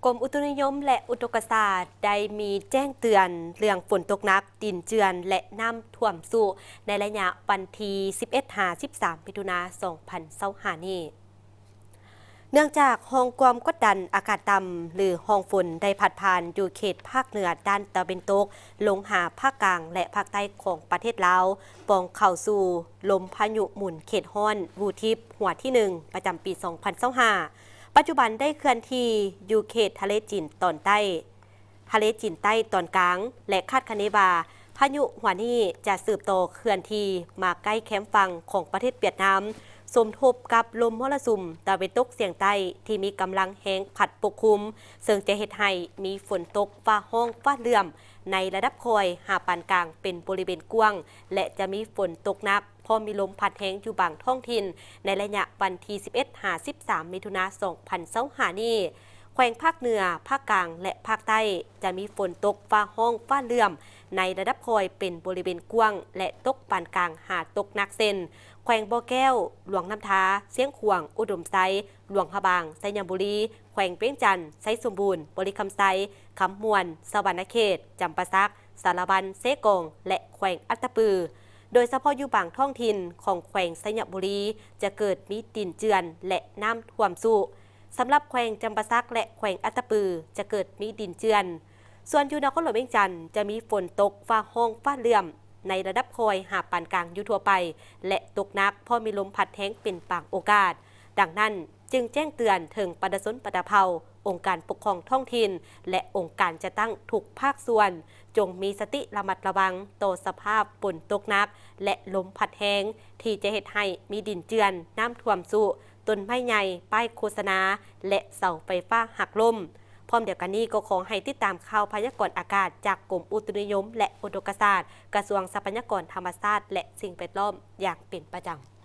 กรมอุตุนิยมและอุทกศาสตร์ได้มีแจ้งเตือนเรื่องฝนตกหนักดินเจือนและน้ำท่วมสู่ในระยะวันที่11-13 มิถุนายน 2025 นี้เนื่องจากห้องความกดดันอากาศต่ำหรือห้องฝนได้พัดผ่านอยู่เขตภาคเหนือด้านตะวันตกลงหาภาคกลางและภาคใต้ของประเทศลาวปองเข้าสู่ลมพายุหมุนเขตฮ้อนวูทิปหัวที่ 1 ประจำปี 2025ปัจจุบันได้เคลื่อนที่อยู่เขตทะเลจีนตอนใต้ตอนกลางและคาดคะเนว่าพายุหัวนี้จะสืบโตเคลื่อนที่มาใกล้แคมป์ฝั่งของประเทศเวียดนามสมทบกับลมมรสุมตะวันตกเฉียงใต้ที่มีกำลังแห้งผัดปกคลุมซึ่งจะเฮ็ดให้มีฝนตกฟ้าห้องฟ้าเหลื่อมในระดับคอยหาปานกลางเป็นบริเวณกว้างและจะมีฝนตกหนักพอมีลมพัดแห้งอยู่บางท้องถิ่นในระยะวันที่11-13 มิถุนายน 2025 นี้แขวงภาคเหนือภาคกลางและภาคใต้จะมีฝนตกฟ้าห้องฟ้าเหลื่อมในระดับคอยเป็นบริเวณกว้างและตกปานกลางหาตกหนักเส้นแขวงบ่อแก้วหลวงน้ำท้าเสียงขวางอุดมไซหลวงพะบางไซยบุรีแขวงเวียงจันทร์ไซสมบูรณ์บริคำไซคำมวนสวรรณเขตจำปาสักสารบัญเซกงและแขวงอัตตปือโดยเฉพาะอยู่บางท้องถิ่นของแขวงไซยบุรีจะเกิดมีดินเจือนและน้ำท่วมสู่สำหรับแขวงจำปาสักและแขวงอัตตปือจะเกิดมีดินเจือนส่วนอยู่นครหลวงเวียงจันทร์จะมีฝนตกฟ้าห้องฟ้าเหลื่อมในระดับคอยหาปานกลางอยู่ทั่วไปและตกหนักพอมีลมพัดแห้งเป็นบางโอกาสดังนั้นจึงแจ้งเตือนถึงปดสนปดเภาองค์การปกครองท้องถิ่นและองค์การจะตั้งทุกภาคส่วนจงมีสติระมัดระวังต่อสภาพฝนตกหนักและลมพัดแห้งที่จะเฮ็ดให้มีดินเจือนน้ำท่วมสู่ต้นไม้ใหญ่ป้ายโฆษณาและเสาไฟฟ้าหักล้มพร้อมเดียวกันนี้ก็ขอให้ติดตามข่าวพยากรณ์อากาศจากกรมอุตุนิยมและอุทกศาสตร์กระทรวงทรัพยากรธรรมชาติและสิ่งแวดล้อมอย่างเป็นประจำ